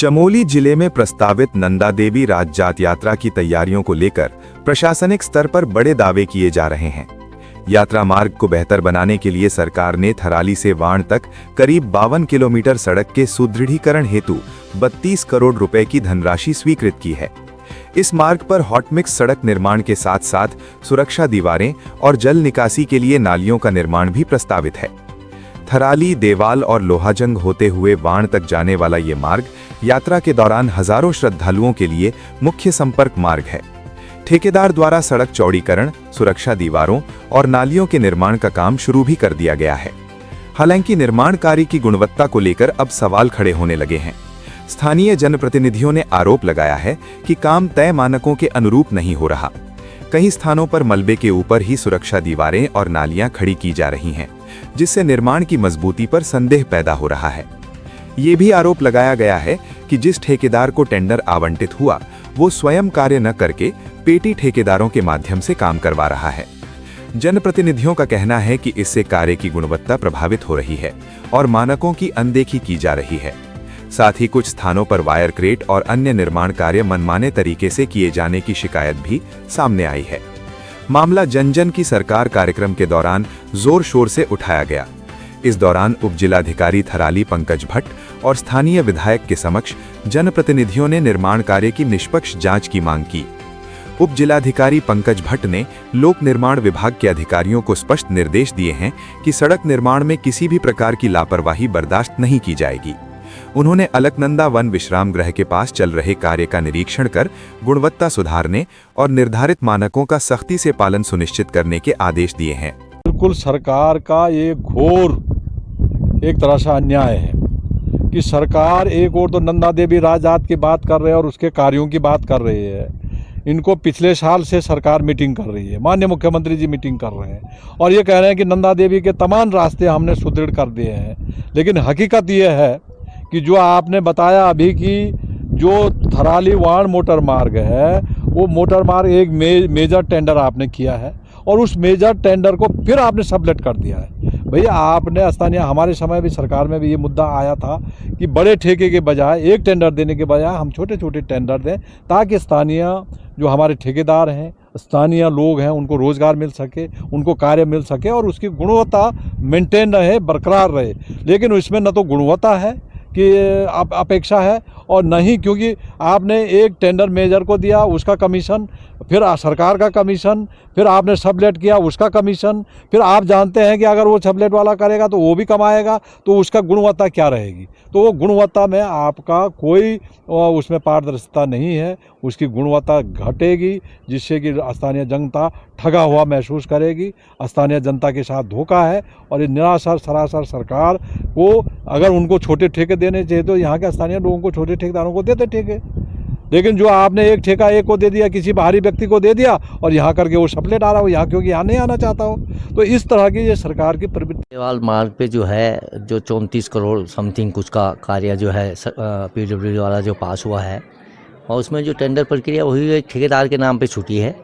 चमोली जिले में प्रस्तावित नंदा देवी राजजात यात्रा की तैयारियों को लेकर प्रशासनिक स्तर पर बड़े दावे किए जा रहे हैं। यात्रा मार्ग को बेहतर बनाने के लिए सरकार ने थराली से वाण तक करीब 52 किलोमीटर सड़क के सुदृढ़ीकरण हेतु 32 करोड़ रुपए की धनराशि स्वीकृत की है। इस मार्ग पर हॉट मिक्स सड़क निर्माण के साथ साथ सुरक्षा दीवारें और जल निकासी के लिए नालियों का निर्माण भी प्रस्तावित है। थराली, देवाल और लोहाजंग होते हुए वाण तक जाने वाला ये मार्ग यात्रा के दौरान हजारों श्रद्धालुओं के लिए मुख्य संपर्क मार्ग है। ठेकेदार द्वारा सड़क चौड़ीकरण, सुरक्षा दीवारों और नालियों के निर्माण का काम शुरू भी कर दिया गया है। हालांकि निर्माण कार्य की गुणवत्ता को लेकर अब सवाल खड़े होने लगे हैं। स्थानीय जनप्रतिनिधियों ने आरोप लगाया है कि काम तय मानकों के अनुरूप नहीं हो रहा। कई स्थानों पर मलबे के ऊपर ही सुरक्षा दीवारें और नालियां खड़ी की जा रही हैं, जिससे निर्माण की मजबूती पर संदेह पैदा हो रहा है। ये भी आरोप लगाया गया है कि जिस ठेकेदार को टेंडर आवंटित हुआ वो स्वयं कार्य न करके पेटी ठेकेदारों के माध्यम से काम करवा रहा है। जनप्रतिनिधियों का कहना है कि इससे कार्य की गुणवत्ता प्रभावित हो रही है और मानकों की अनदेखी की जा रही है। साथ ही कुछ स्थानों पर वायर क्रेट और अन्य निर्माण कार्य मनमाने तरीके से किए जाने की शिकायत भी सामने आई है। मामला जन जन की सरकार कार्यक्रम के दौरान जोर शोर से उठाया गया। इस दौरान उप जिलाधिकारी थराली पंकज भट्ट और स्थानीय विधायक के समक्ष जनप्रतिनिधियों ने निर्माण कार्य की निष्पक्ष जांच की मांग की। उप जिलाधिकारी पंकज भट्ट ने लोक निर्माण विभाग के अधिकारियों को स्पष्ट निर्देश दिए हैं कि सड़क निर्माण में किसी भी प्रकार की लापरवाही बर्दाश्त नहीं की जाएगी। उन्होंने अलकनंदा वन विश्राम गृह के पास चल रहे कार्य का निरीक्षण कर गुणवत्ता सुधारने और निर्धारित मानकों का सख्ती से पालन सुनिश्चित करने के आदेश दिए हैं। बिल्कुल सरकार का ये घोर एक तरह से अन्याय है कि सरकार एक और तो नंदा देवी राजजात की बात कर रहे हैं और उसके कार्यों की बात कर रही है। इनको पिछले साल से सरकार मीटिंग कर रही है, माननीय मुख्यमंत्री जी मीटिंग कर रहे हैं और ये कह रहे हैं कि नंदा देवी के तमाम रास्ते हमने सुदृढ़ कर दिए हैं। लेकिन हकीकत ये है कि जो आपने बताया अभी कि जो थराली वाण मोटर मार्ग है वो मोटर मार्ग एक मेजर टेंडर आपने किया है और उस मेजर टेंडर को फिर आपने सबलेट कर दिया है। भैया आपने स्थानीय हमारे समय भी सरकार में भी ये मुद्दा आया था कि बड़े ठेके के बजाय एक टेंडर देने के बजाय हम छोटे छोटे टेंडर दें ताकि स्थानीय जो हमारे ठेकेदार हैं, स्थानीय लोग हैं, उनको रोज़गार मिल सके, उनको कार्य मिल सके और उसकी गुणवत्ता मेंटेन रहे, बरकरार रहे। लेकिन इसमें न तो गुणवत्ता है कि अपेक्षा है और नहीं, क्योंकि आपने एक टेंडर मेजर को दिया, उसका कमीशन, फिर सरकार का कमीशन, फिर आपने सबलेट किया उसका कमीशन, फिर आप जानते हैं कि अगर वो सबलेट वाला करेगा तो वो भी कमाएगा, तो उसका गुणवत्ता क्या रहेगी। तो वो गुणवत्ता में आपका कोई उसमें पारदर्शिता नहीं है, उसकी गुणवत्ता घटेगी, जिससे कि स्थानीय जनता ठगा हुआ महसूस करेगी। स्थानीय जनता के साथ धोखा है और ये निराशा सरासर सरकार को, अगर उनको छोटे ठेके देने चाहिए तो यहाँ के स्थानीय लोगों को, छोटे ठेकेदारों को देते ठेके। लेकिन जो आपने एक ठेका एक को दे दिया, किसी बाहरी व्यक्ति को दे दिया और यहाँ करके वो सप्लेट आ रहा हो यहाँ, क्योंकि यहाँ नहीं आना चाहता हो। तो इस तरह की ये सरकार की प्रवृत्ति। देवाल मार्ग पे जो है जो 34 करोड़ समथिंग कुछ का कार्य जो है PWD वाला जो पास हुआ है और उसमें जो टेंडर प्रक्रिया वही एक ठेकेदार के नाम पे छूटी है।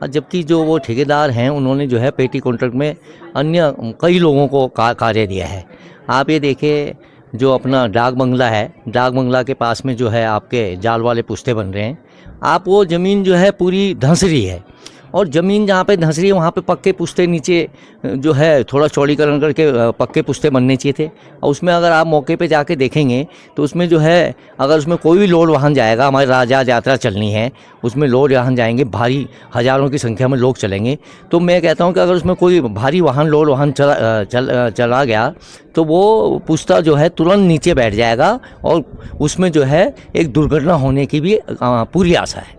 और जबकि जो वो ठेकेदार हैं उन्होंने जो है पेटी कॉन्ट्रैक्ट में अन्य कई लोगों को कार्य दिया है। आप ये देखें, जो अपना डाक बंगला है, डाक बंगला के पास में जो है आपके जाल वाले पुश्ते बन रहे हैं। आप वो ज़मीन जो है पूरी धंस रही है और ज़मीन जहाँ पे धंस रही है वहाँ पे पक्के पुश्ते नीचे जो है थोड़ा चौड़ीकरण करके पक्के पुश्ते बनने चाहिए थे। और उसमें अगर आप मौके पे जाके देखेंगे तो उसमें जो है अगर उसमें कोई भी लोड वाहन जाएगा, हमारी राजजात यात्रा चलनी है, उसमें लोड वाहन जाएंगे, भारी हज़ारों की संख्या में लोग चलेंगे। तो मैं कहता हूँ कि अगर उसमें कोई भारी वाहन लोड वाहन चला गया तो वो पुश्ता जो है तुरंत नीचे बैठ जाएगा और उसमें जो है एक दुर्घटना होने की भी पूरी आशा है।